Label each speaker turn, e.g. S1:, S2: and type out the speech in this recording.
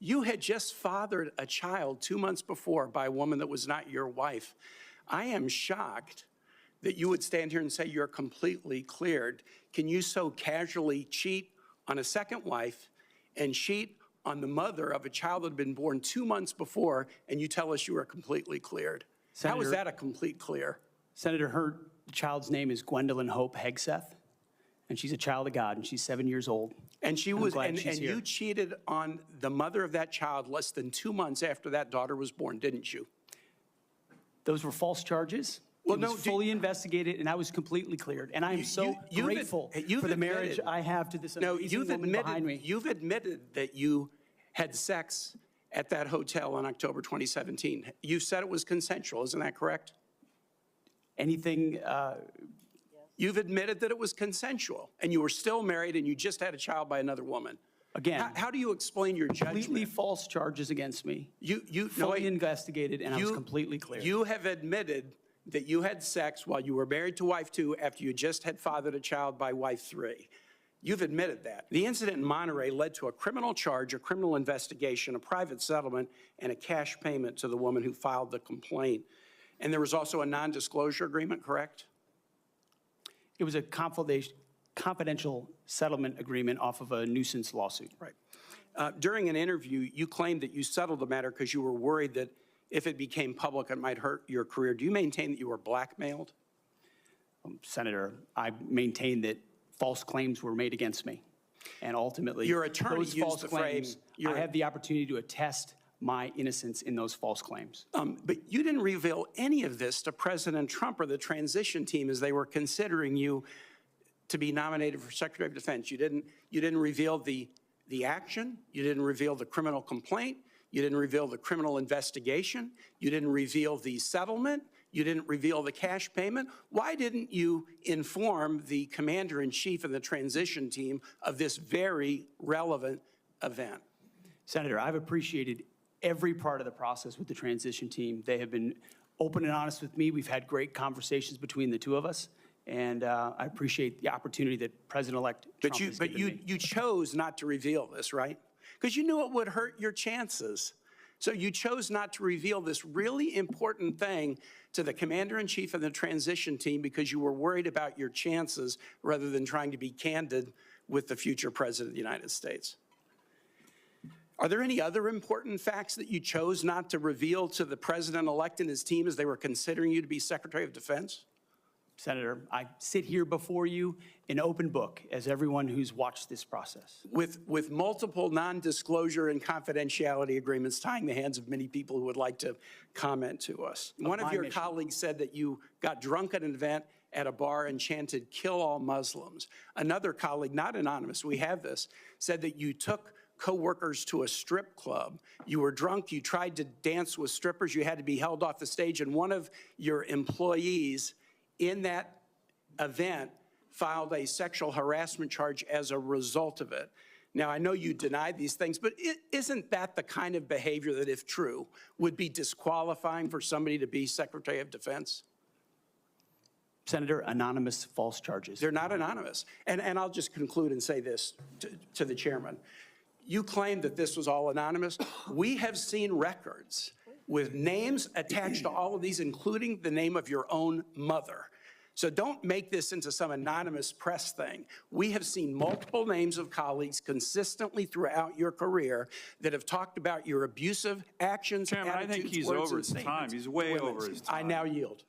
S1: You had just fathered a child 2 months before by a woman that was not your wife. I am shocked that you would stand here and say you're completely cleared. Can you so casually cheat on a second wife and cheat on the mother of a child that had been born 2 months before, and you tell us you are completely cleared?
S2: Senator,
S1: how is that a complete clear?
S2: Senator, her child's name is Gwendolyn Hope Hegseth, and she's a child of God, and she's 7 years old.
S1: And she was, and you cheated on the mother of that child less than 2 months after that daughter was born, didn't you?
S2: Those were false charges. Well, it was fully investigated, and I was completely cleared. And I am so grateful for the marriage I have to this amazing woman behind me.
S1: You've admitted that you had sex at that hotel in October 2017. You said it was consensual, isn't that correct?
S2: Anything?
S1: You've admitted that it was consensual, and you were still married, and you just had a child by another woman.
S2: Again,
S1: how do you explain your judgment?
S2: Completely false charges against me. You fully investigated, and I was completely clear.
S1: You have admitted that you had sex while you were married to wife 2 after you just had fathered a child by wife 3. You've admitted that. The incident in Monterey led to a criminal charge, a criminal investigation, a private settlement, and a cash payment to the woman who filed the complaint. And there was also a non-disclosure agreement, correct?
S2: It was a confidential settlement agreement off of a nuisance lawsuit.
S1: Right. During an interview, you claimed that you settled the matter because you were worried that if it became public, it might hurt your career. Do you maintain that you were blackmailed?
S2: Senator, I maintain that false claims were made against me. And ultimately,
S1: your attorney
S2: those
S1: used
S2: false
S1: the
S2: claims, I have the opportunity to attest my innocence in those false claims.
S1: But you didn't reveal any of this to President Trump or the transition team as they were considering you to be nominated for Secretary of Defense. You didn't reveal the action. You didn't reveal the criminal complaint. You didn't reveal the criminal investigation. You didn't reveal the settlement. You didn't reveal the cash payment. Why didn't you inform the commander-in-chief and the transition team of this very relevant event?
S2: Senator, I've appreciated every part of the process with the transition team. They have been open and honest with me. We've had great conversations between the two of us, and I appreciate the opportunity that President-elect Trump has given me.
S1: But you chose not to reveal this, right? Because you knew it would hurt your chances. So you chose not to reveal this really important thing to the commander-in-chief and the transition team because you were worried about your chances rather than trying to be candid with the future president of the United States. Are there any other important facts that you chose not to reveal to the president-elect and his team as they were considering you to be Secretary of Defense?
S2: Senator, I sit here before you an open book, as everyone who's watched this process.
S1: With multiple non-disclosure and confidentiality agreements tying the hands of many people who would like to comment to us. One of your colleagues said that you got drunk at an event at a bar and chanted, "Kill all Muslims." Another colleague, not anonymous, we have this, said that you took co-workers to a strip club. You were drunk, you tried to dance with strippers, you had to be held off the stage, and one of your employees in that event filed a sexual harassment charge as a result of it. Now, I know you denied these things, but isn't that the kind of behavior that, if true, would be disqualifying for somebody to be Secretary of Defense?
S2: Senator, anonymous false charges.
S1: They're not anonymous. And I'll just conclude and say this to the chairman. You claim that this was all anonymous. We have seen records with names attached to all of these, including the name of your own mother. So don't make this into some anonymous press thing. We have seen multiple names of colleagues consistently throughout your career that have talked about your abusive actions,
S3: Chairman,
S1: attitudes,
S3: I think he's
S1: words,
S3: over
S1: and
S3: his time.
S1: statements
S3: He's way
S1: to women.
S3: over his time.
S1: I now yield.